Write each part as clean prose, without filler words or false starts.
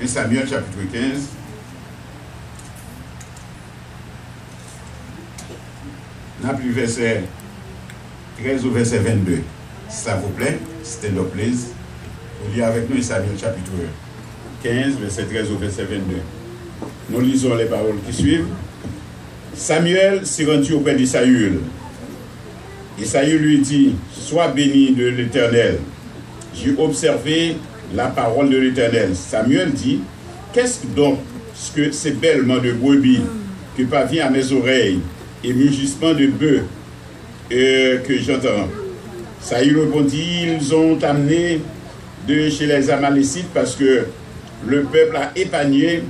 1 Samuel chapitre 15. On a plus verset 13 au verset 22. Si ça vous plaît, c'était le plaisir. Vous lisez avec nous 1 Samuel chapitre 15, verset 13 au verset 22. Nous lisons les paroles qui suivent. Samuel s'est rendu auprès de Saül. Et Saül lui dit, sois béni de l'Éternel. J'ai observé la parole de l'Éternel. Samuel dit, qu'est-ce donc que ces bêlements de brebis que parvient à mes oreilles et mugissements de bœufs que j'entends? Saül répondit, ils ont amené de chez les Amalécites parce que le peuple a épargné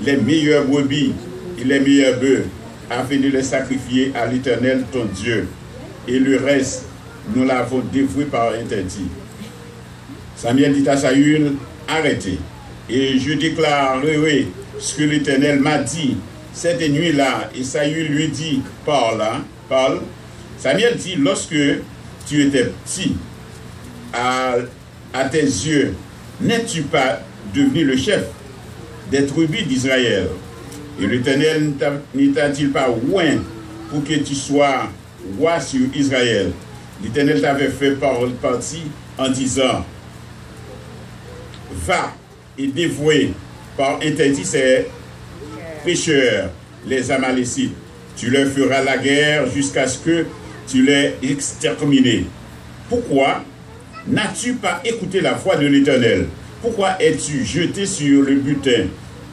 les meilleures brebis et les meilleurs bœufs afin de les sacrifier à l'Éternel ton Dieu. Et le reste, nous l'avons dévoué par interdit. Samuel dit à Saül, arrêtez, et je déclarerai ce que l'Éternel m'a dit cette nuit-là. Et Saül lui dit, parle. Samuel dit, lorsque tu étais petit, à tes yeux, n'es-tu pas devenu le chef des tribus d'Israël? Et l'Éternel ne t'a-t-il pas oint pour que tu sois roi sur Israël? L'Éternel t'avait fait partie en disant, va et dévouer par interdit ces pécheurs, les Amalécites. Tu leur feras la guerre jusqu'à ce que tu les extermines. Pourquoi n'as-tu pas écouté la voix de l'Éternel? Pourquoi es-tu jeté sur le butin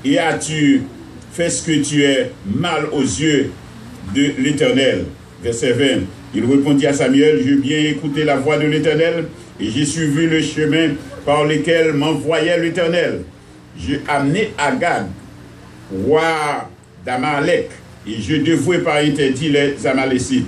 et as-tu fait ce que tu es mal aux yeux de l'Éternel? Verset 20. Il répondit à Samuel, j'ai bien écouté la voix de l'Éternel et j'ai suivi le chemin par lequel m'envoyait l'Éternel. J'ai amené Agag, roi d'Amalek, et je dévouai par interdit les Amalécites.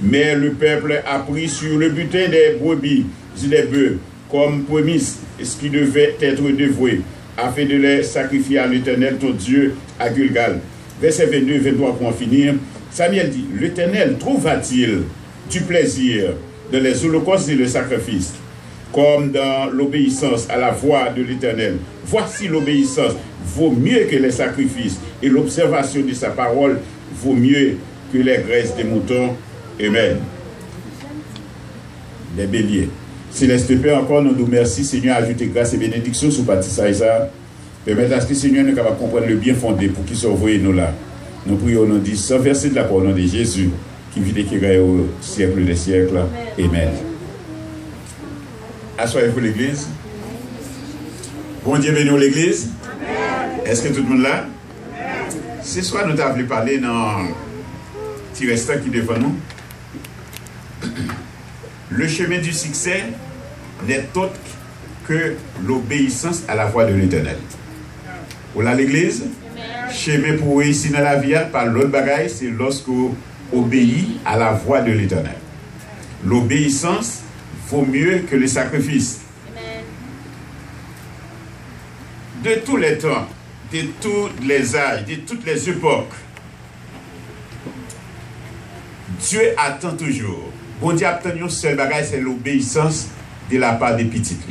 Mais le peuple a pris sur le butin des brebis et des bœufs comme prémisse ce qui devait être dévoué, afin de les sacrifier à l'Éternel ton Dieu à Gilgal. Verset 22 23 pour en finir. Samuel dit, l'Éternel trouva-t-il du plaisir dans les holocaustes et le sacrifice, comme dans l'obéissance à la voix de l'Éternel? Voici l'obéissance vaut mieux que les sacrifices, et l'observation de sa parole vaut mieux que les graisses des moutons. Amen. Les béliers. Céleste Père, encore nous nous remercions, Seigneur, ajouter grâce et bénédiction sur Baptiste Isaac. Permettez à ce que Seigneur nous capable comprendre le bien fondé pour qu'il soit envoyé nous là. Nous prions au nom de sans verser de la parole au nom de Jésus, qui vit et qui règne au siècle des siècles. Amen. Assoyez-vous l'église. Bon Dieu béni l'église. Est-ce que tout le monde là? Ce soir, nous avons parlé dans le petit restant qui est devant nous. Le chemin du succès n'est autre que l'obéissance à la voix de l'Éternel. Voilà l'église. Chemin pour réussir dans la vie, par l'autre bagaille, c'est lorsqu'on obéit à la voix de l'Éternel. L'obéissance vaut mieux que le sacrifice. De tous les temps, de tous les âges, de toutes les époques, Dieu attend toujours. Bon Dieu attend une seule bagaille, c'est l'obéissance de la part des petites.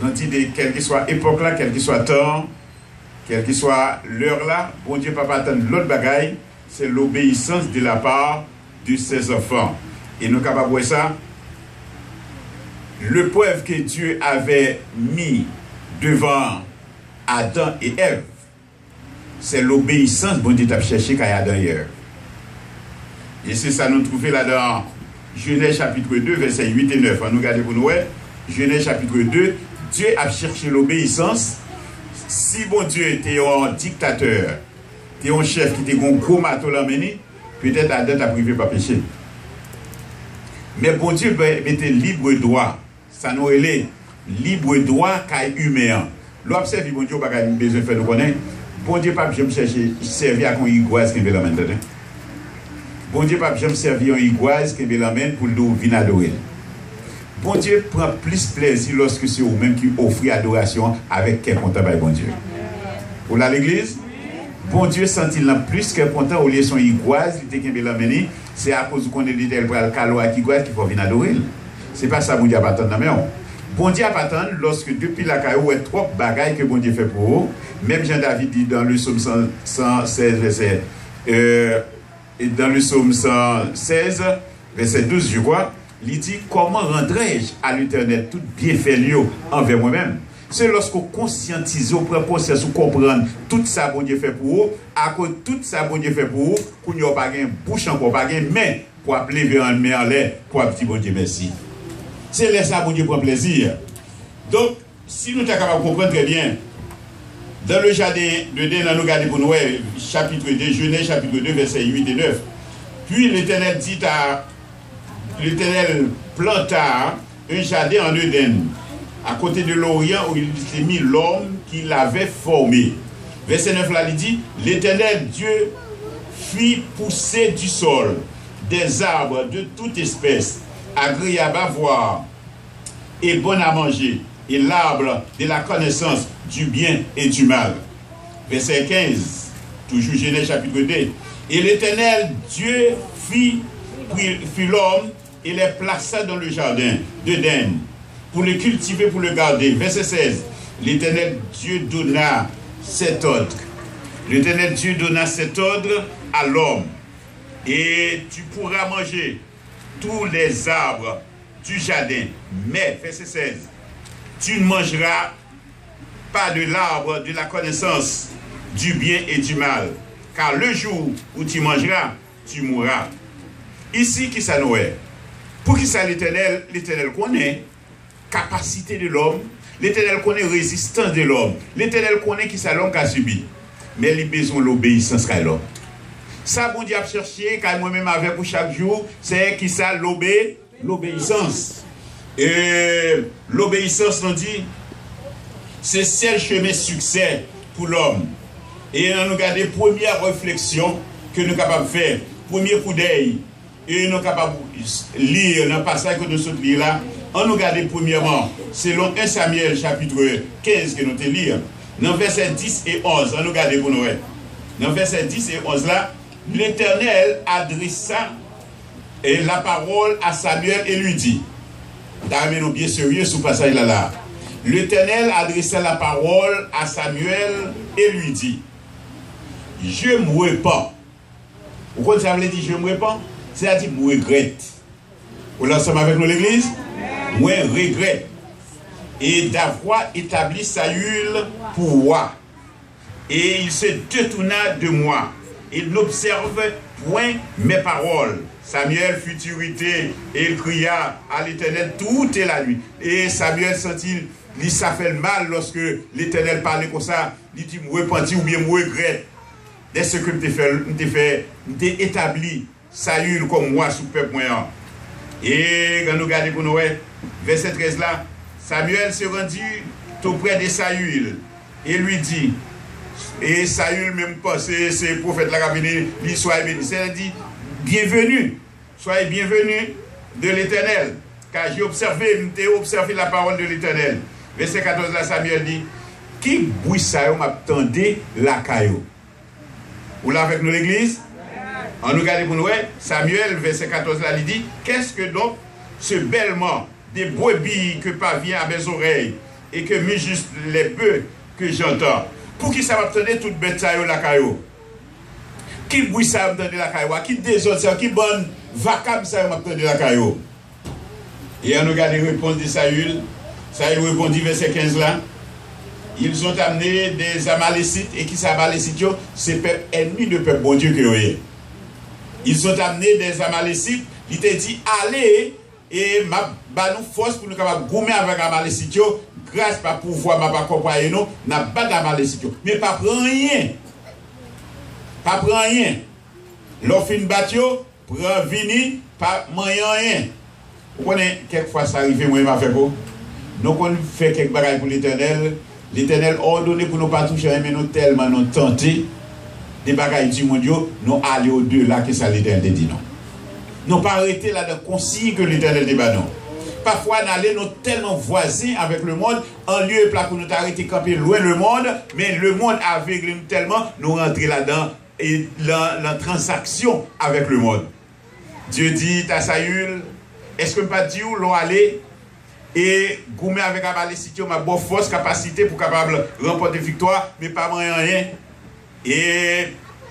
Nous dit de quelle que soit époque là, quel que soit temps, quelle que soit l'heure là, bon Dieu pas attendre l'autre bagaille, c'est l'obéissance de la part de ses enfants. Et nous capables de voir ça. Le preuve que Dieu avait mis devant Adam et Ève, c'est l'obéissance bon Dieu t'a cherché quand Adam et Ève. Et c'est ça nous trouvons là dans Genèse chapitre 2, versets 8 et 9. On nous regarde pour nous. Genèse chapitre 2, Dieu a cherché l'obéissance. Si bon Dieu était un dictateur, était un chef qui était un gros marteau l'amener, peut-être Adam t'a privé par péché. Mais bon Dieu mettait libre droit. Ça nous est libre droit qu'à humain. L'observe, bon Dieu, pas besoin de faire nous connaître. Bon Dieu, pas besoin de chercher, servir à une iguase qui veut l'amener. Bon Dieu, pas besoin de servir une iguase qui veut l'amener pour nous venir adorer. Bon Dieu prend plus plaisir lorsque c'est vous-même qui offrez adoration avec quel content par bon Dieu. Pour l'église, bon Dieu sent-il plus que content au lieu de son iguase, il était qui veut l'amener, c'est à cause qu'on est dit pour le calo à iguase qu'il faut venir adorer. C'est pas ça, bon Dieu, pas attendre. Bon Dieu a pas attendu lorsque depuis la caillou, il y a trop de bagailles que bon Dieu fait pour eux. Même Jean-David dit dans le psaume 116, verset, dans le psaume 116, verset 12, je crois, il dit comment rendrai-je à l'Éternel tout bienfait envers moi-même. C'est lorsqu'on conscientise, on prend conscience, on comprend tout ça bon Dieu fait pour eux, à cause de tout ça bon Dieu fait pour eux, qu'on n'y a pas de bouche encore, pas de main pour appeler en main en l'air, pour dire bon Dieu merci. C'est là ça bon Dieu prend plaisir. Donc, si nous sommes capables de comprendre très bien, dans le jardin de Dénan, nous regardons pour nous, chapitre 2, Genèse chapitre 2, versets 8 et 9. Puis l'Éternel dit à l'Éternel planta un jardin en Éden, à côté de l'Orient où il s'est mis l'homme qui l'avait formé. Verset 9 là, il dit, l'Éternel Dieu fit pousser du sol des arbres de toute espèce, agréables à voir et bon à manger, et l'arbre de la connaissance du bien et du mal. Verset 15, toujours Genèse chapitre 2. Et l'Éternel Dieu fit l'homme et les plaça dans le jardin d'Éden pour le cultiver, pour le garder. Verset 16, l'Éternel Dieu donna cet ordre. L'Éternel Dieu donna cet ordre à l'homme. Et tu pourras manger tous les arbres du jardin. Mais, verset 16, tu ne mangeras pas de l'arbre de la connaissance du bien et du mal. Car le jour où tu mangeras, tu mourras. Ici, qui ça nous est? Pour qui ça l'Éternel connaît capacité de l'homme, l'Éternel connaît résistance de l'homme, l'Éternel connaît qui ça l'homme a subi. Mais il a besoin de l'obéissance qu'à l'homme. Ça, bon Dieu a cherché, car moi-même avec pour chaque jour, c'est qui ça l'obéissance. Et l'obéissance, on dit, c'est seul chemin succès pour l'homme. Et on nous garde les premières réflexions que nous sommes capables de faire, premier coup d'œil, et nous sommes capables de lire dans le passage que nous sommes lire là. On nous garde premièrement, selon 1 Samuel chapitre 15 que nous te lire, dans verset 10 et 11, on nous garde pour nous. Dans verset 10 et 11 là, l'Éternel adressa la parole à Samuel et lui dit, nous bien sérieux sur ce passage là. L'Éternel adressa la parole à Samuel et lui dit, je ne me pas. Pourquoi ça veut dire je ne me pas? C'est-à-dire je regrette. Vous l'ensemble avec nous l'église? Moi regrette. Et d'avoir établi Saül pour roi. Et il se détourna de moi. Il n'observe point mes paroles. Samuel fut irrité et il cria à l'Éternel toute la nuit. Et Samuel sentit, ça fait mal lorsque l'Éternel parlait comme ça. Il dit, je repentis ou bien je regrette. Dès ce que je établi Saül comme moi sous peuple moyen. Et quand nous regardons pour nous, verset 13 là, Samuel se rendit auprès de Saül et lui dit, et Saül même pensé, c'est prophète là qui venu, lui soit béni. C'est dit, bienvenue, soyez bienvenue de l'Éternel, car j'ai observé la parole de l'Éternel. Verset 14 là, Samuel dit, qui bruit ça m'attendait la caillou? Vous l'avez avec nous l'église? On nous regarde pour nous, Samuel, verset 14 là, il dit, qu'est-ce que donc ce bêlement des brebis que parvient à mes oreilles et que mis juste les bœufs que j'entends? Pour qui ça m'attendait toute bête ça la caillou? Qui bruit ça m'attendait la caillou? Qui désordre ça? Qui bonne vacam ça m'attendait la caillou? Et on nous regarde la réponse de Saül. Saül répondit, verset 15 là. Ils ont amené des Amalécites, et qui sont Amalécites, c'est peuple ennemi de peuple bon Dieu que vous voyez. Ils ont amené des Amalécites, il t'a dit, allez, et bah nous force pour nous capables de gommer avec Amalécites, grâce à pouvoir, ma pas compagnie, nous, n'a pas d'Amalécites. Mais pas prendre rien. Pas prendre rien. L'offre une battio, prend vini, pas moyen rien. Vous connaissez, quelquefois ça arrive, moi, m'a fait quoi? Nous, on fait quelques bagages pour l'Éternel. L'Éternel ordonné pour nous pas toucher, mais nous tellement nous tenter des bagages du monde, nous aller au-delà que ça l'Éternel dit non. Nous pas arrêter là de consigne que l'Éternel dit non. Parfois, nous allons tellement voisins avec le monde, en lieu plat pour nous arrêter camper loin le monde, mais le monde aveugle nous tellement, nous rentrer là-dedans et la transaction avec le monde. Dieu dit à Saül, est-ce que pas Dieu l'ont allé et gourmet avec la cité, on a bonne force, capacité pour capable remporter victoire, mais pas rien. Et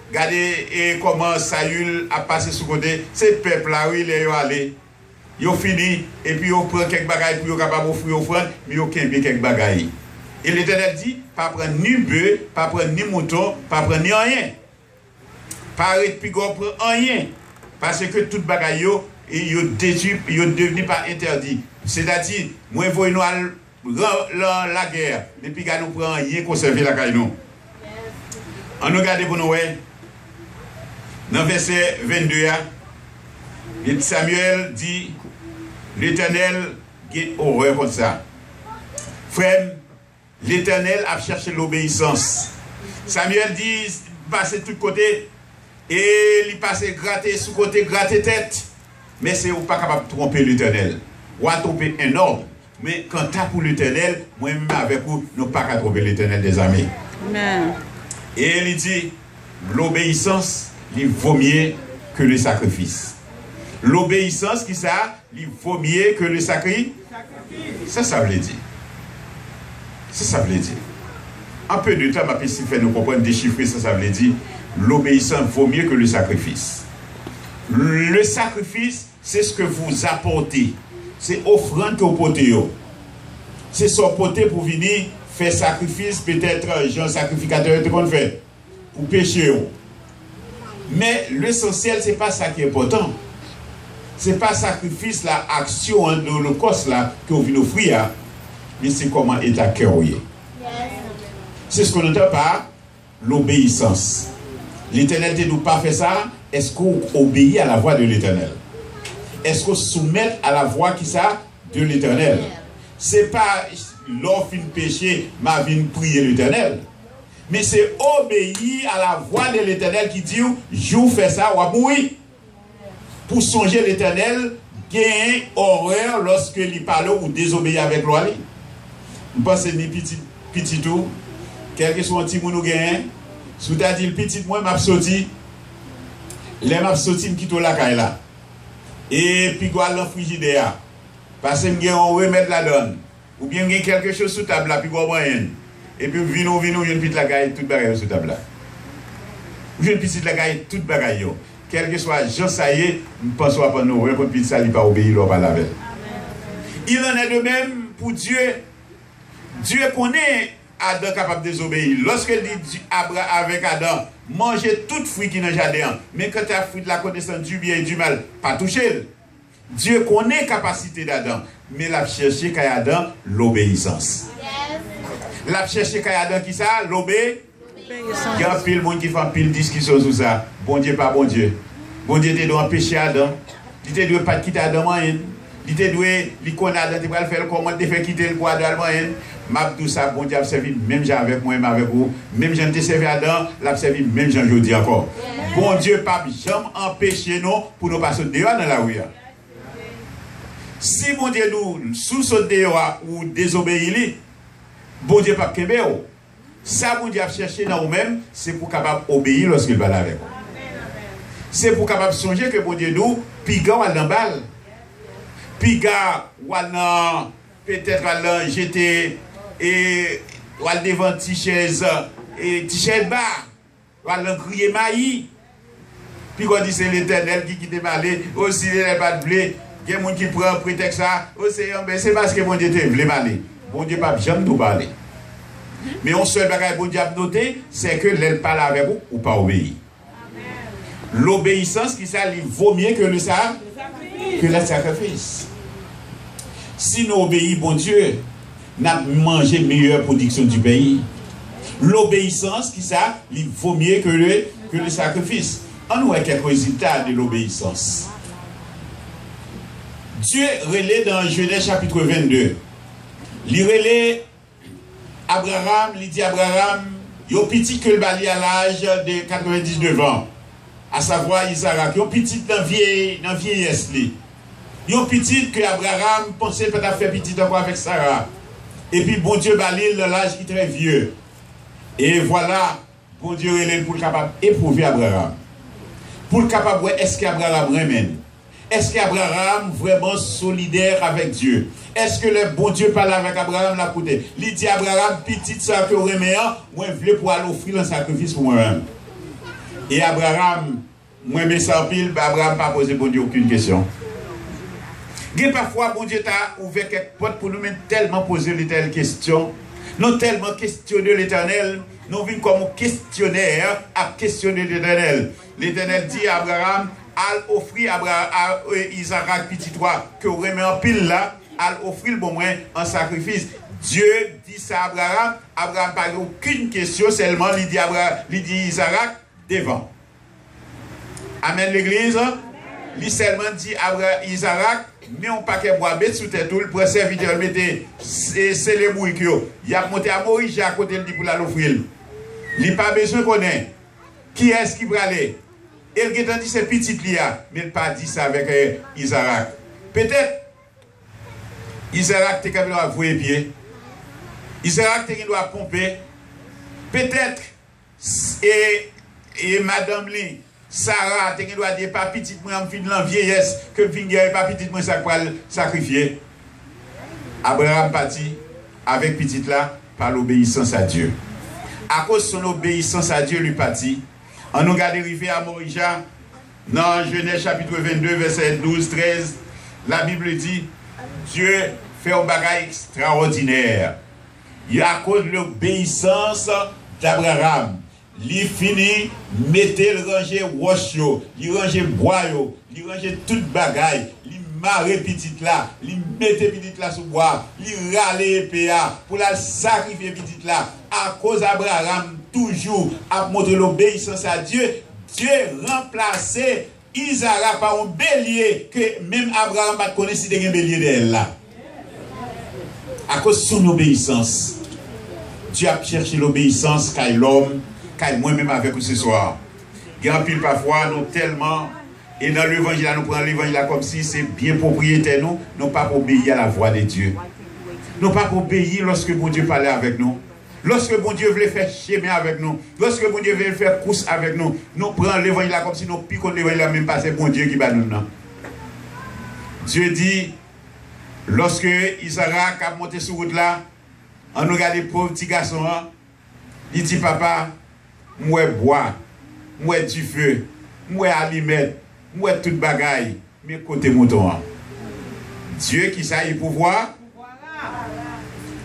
regardez et comment Saül a passé sous côté, ces peuples là, oui, ils sont allés. Ils ont fini, et puis ils ont pris quelques bagailles pour être capable d'offrir offrande, mais ils ont bien quelques bagailles. Et l'Éternel dit, pas prendre ni bœuf, pas prendre ni mouton, pas prendre ni rien. Pas arrêter puis prendre rien. Parce que toute bagaille, ils ont détruit, ils ont devenu pas interdit. C'est-à-dire, moi, vous nous la guerre, et puis nous prenons rien conserver la caille. On nous regarde pour nous, dans verset 22, Samuel dit, l'Éternel a horreur comme ça. Frère, l'Éternel a cherché l'obéissance. Samuel dit, passer de tous côtés, et il passe gratter sous côté, gratter tête. Mais c'est pas capable de tromper l'Éternel. Ou à tromper un ordre. Mais quand tu as pour l'Éternel, moi-même avec vous, nous pas qu'à tromper l'Éternel des armées. Amen. Et il dit, l'obéissance, il vaut mieux que le sacrifice. L'obéissance, qui ça, il vaut mieux que le sacrifice. Ça veut dire. Ça veut dire. Un peu de temps, ma petite fait nous comprendre, déchiffrer ça veut dire. L'obéissance vaut mieux que le sacrifice. Le sacrifice, c'est ce que vous apportez. C'est offrande que vous portez. C'est son porté pour venir faire sacrifice, peut-être un sacrificateur qu'on fait, pour pécher. Mais l'essentiel, ce n'est pas ça qui est important. Ce n'est pas sacrifice, la action, l'holocauste que vous venez offrir, mais c'est comment est à cœur. C'est ce qu'on entend par l'obéissance. L'Éternel ne doit pas faire ça. Est-ce qu'on obéit à la voix de l'Éternel? Est-ce qu'on soumet à la voix qui ça de l'Éternel? C'est pas l'offre une péché, ma vie prier l'Éternel. Mais c'est obéir à la voix de l'Éternel qui dit, je fais ça, ou à mourir. Pour songer l'Éternel, gain horreur lorsque il parle ou désobéit avec loi. Je pense que c'est petit tout, quel que soit un petit moun ou gain, sous ta dit le petit moi m'a sorti, les m'a sorti me quitte la caille là. Et puis quoi dans frigidaire. Parce que on remettre la donne. Ou bien il y a quelque chose sous table là puis quoi moyen. Et puis vino une petite la caille toute bagaille sous table là. Une petite la caille toute bagaille yo. Quel que soit Jean ça y est, nous pensons pas nous pour petite ça il pas obéir là pas la veille. Il en est de même pour Dieu. Dieu connaît Adam capable de désobéir. Lorsqu'il dit avec Adam, mangez toute fruit qui est dans le jardin, mais quand tu as fruit de la connaissance du bien et du mal, pas toucher. Dieu connaît la capacité d'Adam, mais il a cherché qu'à Adam l'obéissance. Il a cherché qu'à Adam qui ça, l'obéissance. Il y a un pile monde qui fait un pile discussion sur ça. Bon Dieu, pas bon Dieu. Bon Dieu, tu dois empêcher Adam. Il ne doit pas quitter Adam. Il te doit, il connaît Adam, tu vas faire comment tu fais quitter le poids d'Adam. Tout ça, bon Dieu a servi même gens avec moi, même avec vous. Même gens te servi Adam, l'a servi même gens aujourd'hui encore. Bon Dieu, pas jamais empêcher nous pour nous passer dehors dans la rue. Si bon Dieu nous sous-saute dehors ou désobéir, bon Dieu pas kembe. Ça, bon Dieu a cherché dans nous-mêmes, c'est pour capable obéir lorsqu'il va avec nous. C'est pour capable songer que bon Dieu nous, piga ou dans balle. Piga ou peut-être à jeter et ou à devant t-shirt et t-shirt bas ou à crier maïs. Puis quand dit c'est l'Éternel qui quitte malé, aussi il n'est pas de blé. Il y a des gens qui prennent prétexte ça, c'est parce que mon Dieu te voulait malé. Bon Dieu pas jamais nous parler. Mais on seul bagage bon Dieu a noté, c'est que l'elle parle avec vous ou pas obéir. L'obéissance qui ça, il vaut mieux que le sacrifice. Si nous obéissons, bon Dieu, nous avons mangé meilleure production du pays. L'obéissance, qui ça, il vaut mieux que le sacrifice. On voit quelques résultats de l'obéissance. Dieu relève dans Genèse chapitre 22. Il relève Abraham, il dit Abraham, il est petit que le bali à l'âge de 99 ans. À savoir Isaac, il est petit dans vieillesse. Il est petit que Abraham pensait peut-être faire petit encore avec Sarah. Et puis bon Dieu balil dans l'âge qui est très vieux. Et voilà, bon Dieu relève pour le capable éprouver Abraham. Pour le capable, est-ce qu'Abraham remène? Est-ce qu'Abraham vraiment solidaire avec Dieu? Est-ce que le bon Dieu parle avec Abraham l'a écouté? Il dit Abraham, petit ça que remet, moi je voulais pour aller offrir un sacrifice pour moi-même. Et Abraham, moi je ça en pile, Abraham n'a pas posé bon Dieu aucune question. Et parfois, bon Dieu t'a ouvert quelques portes pour nous même tellement poser de telles questions. Nous tellement questionner l'Éternel. Nous venons comme questionnaire à questionner l'Éternel. L'Éternel dit à Abraham, al offrir à Isaac petit toi que vous remet en pile là, al offrir bon moins en sacrifice. Dieu dit ça à Abraham. Abraham n'a pas aucune question, seulement il dit Isaac devant. Amen l'église. Il seulement dit Isaac, mais on pas qu'à boire bête sous tête tout, pour serviteur mettez c'est les bouilles il a monté à Moïse à côté de pour la l'offrir. Il n'a pas besoin qu'on ait. Qui est-ce qui va aller? Il a dit c'est petit Lia, mais il n'a pas dit ça avec Isaac. Peut-être Isaac te capable de voir les pieds. Isaac te doit pomper. Peut-être et madame Lee Sarah, tu dois dire, pas petite, moi, je suis dans la vieillesse, que je suis pas petite, moi, ça va sacrifier. Abraham partit avec petite là, par l'obéissance à Dieu. À cause de son obéissance à Dieu, lui partit. On nous regarde arriver à Morija, dans Genèse chapitre 22, verset 12, 13, la Bible dit, Dieu fait un bagage extraordinaire. Il y a à cause de l'obéissance d'Abraham. Il finit, mettez le ranger roche, il ranger bois, il ranger toute bagaille, il marre petite là, il mettez petite là sous bois, il râle épée pour la sacrifier petite là. À cause d'Abraham, toujours à montrer l'obéissance à Dieu, Dieu remplacé Isaac par un bélier que même Abraham ne connaît si il y a un bélier d'elle là. À cause de son obéissance, Dieu a cherché l'obéissance qu'à l'homme. Moi-même avec vous ce soir. Grand pile parfois, nous tellement, et dans l'évangile, nous prenons l'évangile comme si c'est bien propriétaire, nous pas pour obéir à la voix de Dieu. Nous pas pour obéir lorsque bon Dieu parlait avec nous. Lorsque bon Dieu voulait faire chemin avec nous. Lorsque bon Dieu voulait faire course avec nous. Nous prenons l'évangile comme si nous piquons l'évangile, même pas c'est bon Dieu qui va nous. Dieu dit, lorsque Isaac a monté sur route là, on nous regarde les pauvres petits garçons, il dit, papa, moi bois, moi du feu, moi allumet, moi toute bagaille, mais côté mouton. Dieu qui ça il pouvoir.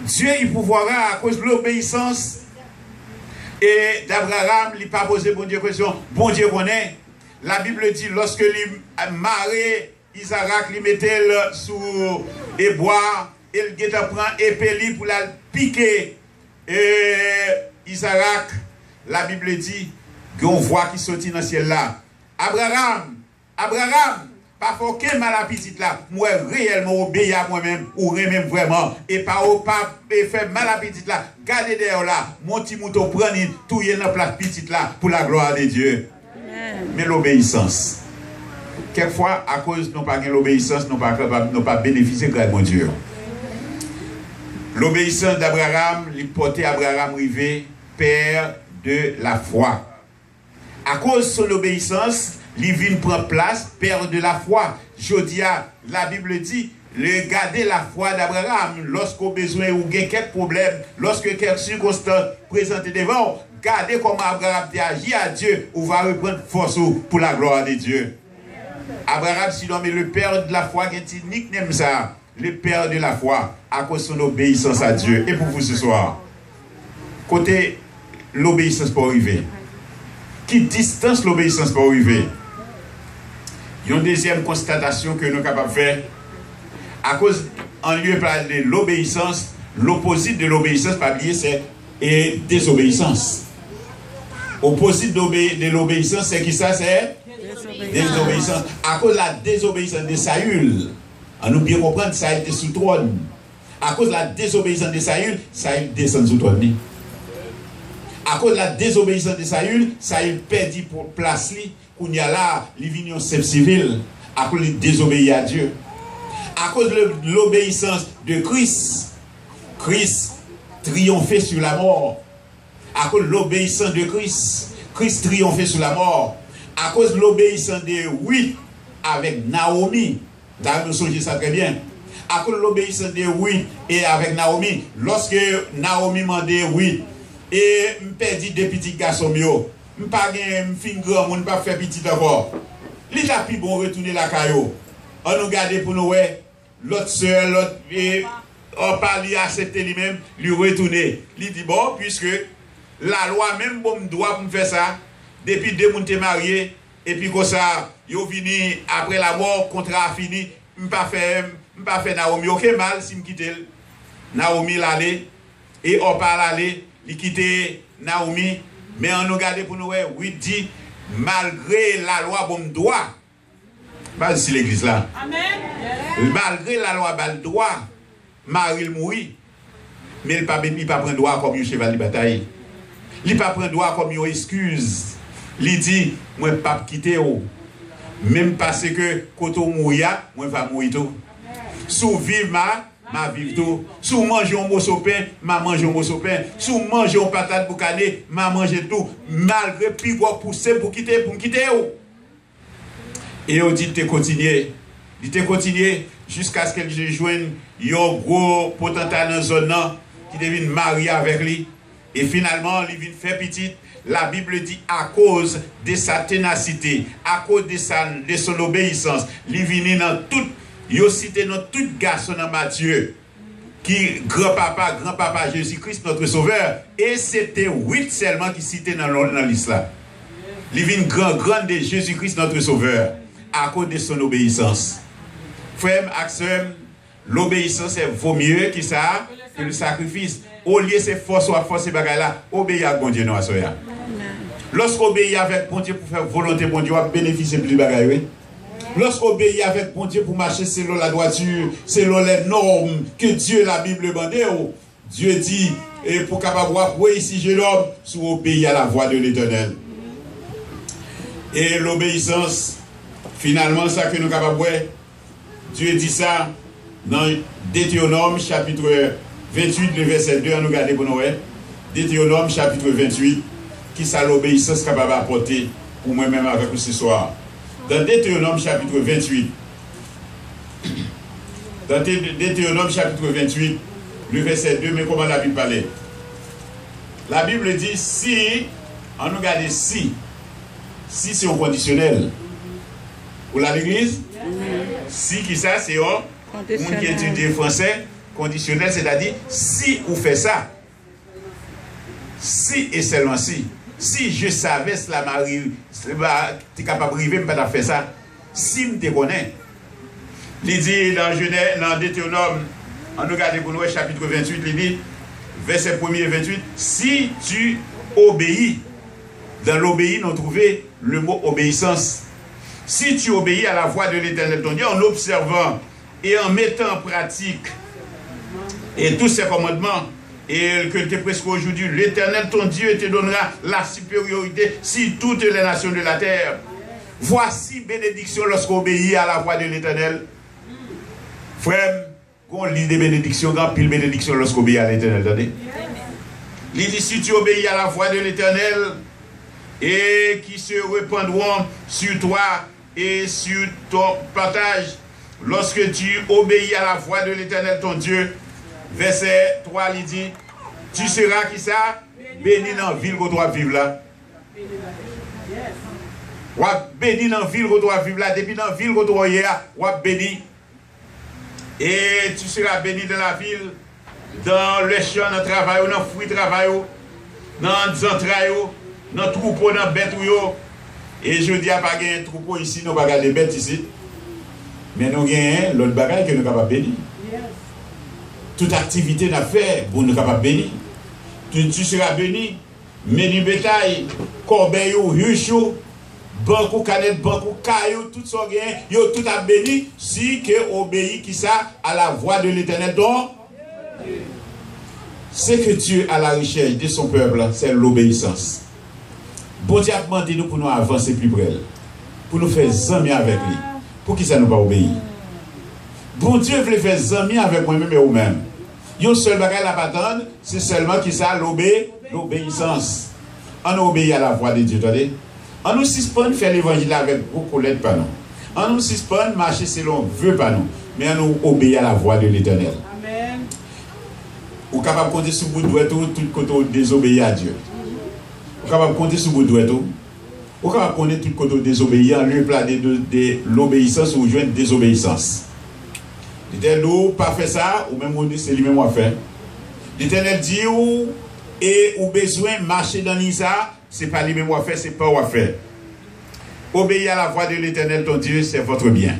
Dieu il pouvoira à cause de l'obéissance. Et d'Abraham, il n'a pas posé bon Dieu question. Bon Dieu connaît. La Bible dit lorsque il maré Isaac, il mettait sous et bois, il prend épée pour la piquer. Et Isaac, la Bible dit qu'on voit qui sortit dans le ciel là. Abraham, pas aucun mal à petite là. Moi réellement obéi à moi-même ou même vraiment. Et pas faire mal à petite là. Gardez derrière là. Mon petit mouton prenne tout y est dans place petite là pour la gloire de Dieu. Amen. Mais l'obéissance. Quelquefois, à cause de nous pas l'obéissance, nous pas bénéficier de mon Dieu. L'obéissance d'Abraham, il portait Abraham rivé, père de la foi. À cause de son obéissance, il vient prendre place, père de la foi. Jodia, la Bible dit, regardez la foi d'Abraham. Lorsqu'au besoin ou quelques problèmes, lorsque quelques circonstances présentées devant, regardez comment Abraham a agi à Dieu, ou va reprendre force pour la gloire de Dieu. Abraham, si l'homme est le père de la foi, qui est unique, n'aime ça. Le père de la foi, à cause de son obéissance à Dieu. Et pour vous ce soir, côté l'obéissance pour arriver, qui distance l'obéissance pour arriver? Il y a une deuxième constatation que nous sommes capables de faire. À cause, en lieu de l'obéissance, l'opposite de l'obéissance, pas oublier, c'est désobéissance. Opposite de l'obéissance, c'est qui ça? C'est désobéissance. À cause de la désobéissance de Saül, à nous bien comprendre, Saül était sous trône. À cause de la désobéissance de Saül, Saül descend sous trône. À cause de la désobéissance de Saül, Saül perdit pour place li. Qu'on y a là, il vient en chef civil. À cause de désobéir à Dieu. À cause de l'obéissance de Christ, Christ triomphait sur la mort. À cause de l'obéissance de Christ, Christ triomphait sur la mort. À cause de l'obéissance de Ruth avec Naomi. D'ailleurs, nous songez ça très bien. À cause de l'obéissance de oui et avec Naomi, lorsque Naomi m'a dit oui, et me perdu des petits garçons mio, me pas gain fin grand monde pas faire petit encore. Les a plus bon retourner la caillou. On nous garder pour nous l'autre sœur, l'autre et on pas lui accepter lui-même, lui retourner. Il dit bon puisque la loi même bon doit pour me faire ça depuis deux moun te mariés et puis comme ça yo vini après la mort contrat fini, me pas faire Naomi aucun mal si me quitter Naomi l'aller et on pas l'aller il quitter Naomi mais on nous garder pour nous oui dit malgré la loi bon droit pas ici l'église là amen malgré la loi bal droit Marie mourir mais il pas prendre droit comme un cheval de bataille il pas prendre droit comme une excuse il dit moi pas quitter même parce que quand on mourir moi va mourir tout sous vivre ma vivre tout sous manger un morceau de pain ma manger un morceau de pain sous manger une patate boucanée ma manger tout malgré plus gros pousser pour me quitter et on dit de continuer jusqu'à ce qu'elle joigne un gros potentat dans la zone qui devient marié avec lui et finalement il vient faire petite. La Bible dit à cause de sa ténacité, à cause de son obéissance, il vient dans tout, il a cité dans tout garçon dans Matthieu, qui grand-papa Jésus-Christ, notre sauveur, et c'était 8 seulement qui citait dans l'islam. Il vient grand de Jésus-Christ, notre sauveur, à cause de son obéissance. Frère, Axel, l'obéissance vaut mieux que le sacrifice. Au lieu de force et bagaille là, obéir à bon Dieu, non à soya. Lorsqu'on obéit avec bon Dieu pour faire volonté, bon Dieu va bénéficier plus de bagaille. Lorsqu'on obéit avec bon Dieu pour marcher selon la droiture, selon les normes que Dieu, la Bible, bandé, Dieu dit, et pour capable voir, oui, si je l'homme, sous obéir à la voix de l'Éternel. Et l'obéissance, finalement, ça que nous capable voir, Dieu dit ça dans Deutéronome chapitre 28, le verset 2, on nous garde pour nous. Deutéronome chapitre 28, qui ça l'obéissance capable d'apporter pour moi-même avec vous ce soir. Dans Deutéronome chapitre 28, le verset 2, mais comment la Bible parlait? La Bible dit si, on nous garde si c'est au conditionnel. Pour l'église, si qui ça, c'est on qui étudie français, conditionnel, c'est-à-dire si vous faites ça, si et seulement si. Si je savais cela m'arrive, tu es capable de arriver, pas faire ça. Si je te connais, il dit dans Genèse, dans Deutéronome, on nous regarde pour nous, chapitre 28, il dit, verset 1er et 28, si tu obéis, dans l'obéir, nous trouvons le mot obéissance. Si tu obéis à la voix de l'Éternel ton Dieu, en observant et en mettant en pratique et tous ces commandements, et que tu es presque aujourd'hui, l'Éternel ton Dieu te donnera la supériorité sur toutes les nations de la terre. Voici bénédiction lorsqu'on obéit à la voix de l'Éternel. Frère, qu'on lit des bénédictions, quand pile bénédiction lorsqu'on obéit à l'Éternel. Il dit, si tu obéis à la voix de l'Éternel, et qui se répandront sur toi et sur ton partage, lorsque tu obéis à la voix de l'Éternel ton Dieu. Verset 3, il dit, tu seras qui ça? Béni dans la ville où tu vas vivre là. Béni dans la ville où tu vas vivre là. Depuis dans la ville où tu vas vivre là, béni. Et tu seras béni dans la ville, dans le champ, dans le travail, dans le fruit de travail, dans les entrailles, dans le troupeau, dans le bête. Et je dis à pas gagner un troupeau ici, nous ne pouvons pas garder des bêtes ici. Mais nous avons l'autre bagage que nous sommes capables de bénir. Toute activité n'a fait pour nous capables de bénir. Tu seras béni. Menu bétail, corbeille, ruche, banque, canette, banque, caillou, tout ça, yo tout a béni si que obéit qui ça à la voix de l'Éternel. Donc, c'est que Dieu a la recherche de son peuple, c'est l'obéissance. Bon Dieu a demandé nous pour nous avancer plus près, pour nous faire amis avec lui. Pour qui ça nous va obéir? Bon Dieu veut faire amis avec moi-même et vous-même. Yon seul bagage la patente, c'est seulement qui ça l'obéissance. On obéit à la voix de Dieu, attendez. On nous suspend faire l'évangile avec beaucoup d'aide par nous. On nous suspend marcher selon veut par nous. mais nous obéir à la voix de l'Éternel. Amen. Ou capable de compter sur vous doit tout côté désobéir à Dieu. Ou capable de compter sur vous doit tout. Ou capable de compter tout côté désobéir en lieu de l'obéissance ou joindre désobéissance. L'Éternel nous pas fait ça ou même on dit c'est lui-même à faire. L'Éternel dit ou besoin marcher dans l'Isa, c'est pas lui-même à faire, c'est pas à faire. Obéir à la voix de l'Éternel ton Dieu, c'est votre bien.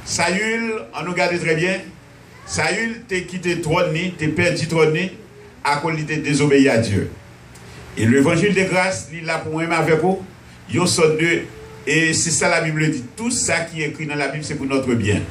Saül, on nous garde très bien. Saül t'a quitté trône, t'a perdu trône à cause de désobéir à Dieu. Et l'évangile de grâce, il est là pour moi avec vous. Il sort de et c'est ça la Bible dit. Tout ça qui est écrit dans la Bible, c'est pour notre bien.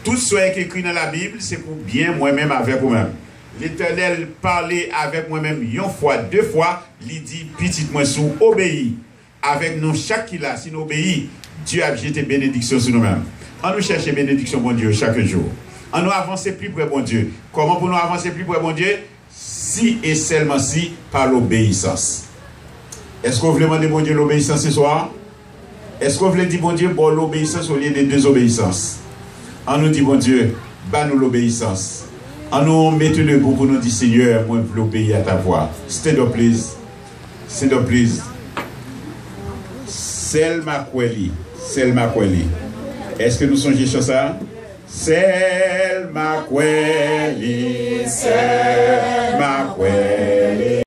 Tout ce qui est écrit dans la Bible, c'est pour bien moi-même avec vous-même. L'Éternel parlait avec moi-même une fois, deux fois, il dit, petit moi sous, obéis. Avec nous, chaque qui l'a, si nous obéissons, Dieu a jeté bénédiction sur nous-mêmes. On nous cherche bénédiction, bon Dieu, chaque jour. On nous avance plus près, bon Dieu. Comment pour nous avancer plus près, bon Dieu? Si et seulement si, par l'obéissance. Est-ce qu'on veut demander, bon Dieu, l'obéissance ce soir? Est-ce qu'on veut dire, bon Dieu, bon, l'obéissance au lieu des deux obéissances? On nous dit, bon Dieu, bas nous l'obéissance. On nous met debout pour nous dire, Seigneur, moi, je veux obéir à ta voix. Stand up, please. Stand up, please. Selma Kweli. Selma Kweli. Est-ce que nous songez sur ça? Selma Kweli. Selma Kweli.